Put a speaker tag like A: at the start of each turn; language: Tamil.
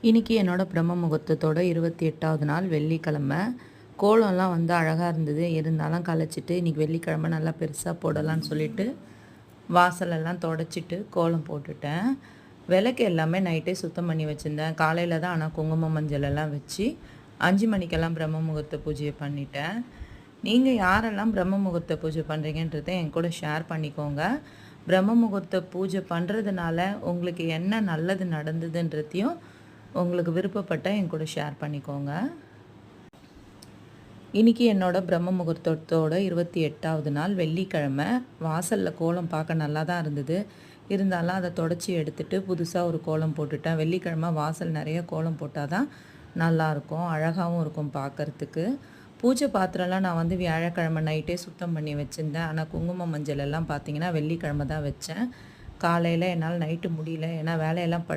A: இன்றைக்கி என்னோடய பிரம்ம முகூர்த்தத்தோட 28வது நாள் வெள்ளிக்கிழமை. கோலம்லாம் வந்து அழகாக இருந்தது. இருந்தாலும் கலைச்சிட்டு இன்றைக்கி வெள்ளிக்கிழமை நல்லா பெருசாக போடலான்னு சொல்லிட்டு வாசலெல்லாம் தொடச்சிட்டு கோலம் போட்டுட்டேன். விளக்கு எல்லாமே நைட்டே சுத்தம் பண்ணி வச்சுருந்தேன். காலையில் தான் ஆனால் குங்குமம் மஞ்சள் எல்லாம் வச்சு 5 மணிக்கெல்லாம் பிரம்ம முகூர்த்த பூஜையை பண்ணிட்டேன். நீங்கள் யாரெல்லாம் பிரம்ம முகூர்த்த பூஜை பண்ணுறீங்கன்றதை என் கூட ஷேர் பண்ணிக்கோங்க. பிரம்ம முகூர்த்த பூஜை பண்ணுறதுனால உங்களுக்கு என்ன நல்லது நடந்ததுன்றதையும் உங்களுக்கு விருப்பப்பட்ட என் கூட ஷேர் பண்ணிக்கோங்க. இன்றைக்கி என்னோடய பிரம்ம முகூர்த்தத்தோட 28வது நாள் வெள்ளிக்கிழமை. வாசலில் கோலம் பார்க்க நல்லா தான் இருந்தது. இருந்தாலும் அதை தொடச்சி எடுத்துகிட்டு புதுசாக ஒரு கோலம் போட்டுட்டேன். வெள்ளிக்கிழமை வாசல் நிறைய கோலம் போட்டால் தான் நல்லாயிருக்கும், அழகாகவும் இருக்கும் பார்க்குறதுக்கு. பூஜை பாத்திரம்லாம் நான் வந்து வியாழக்கிழமை நைட்டே சுத்தம் பண்ணி வச்சுருந்தேன். ஆனால் குங்குமம் மஞ்சள் எல்லாம் பார்த்திங்கன்னா வெள்ளிக்கிழமை தான் வச்சேன். காலையில் என்னால் நைட்டு முடியல, ஏன்னா வேலையெல்லாம்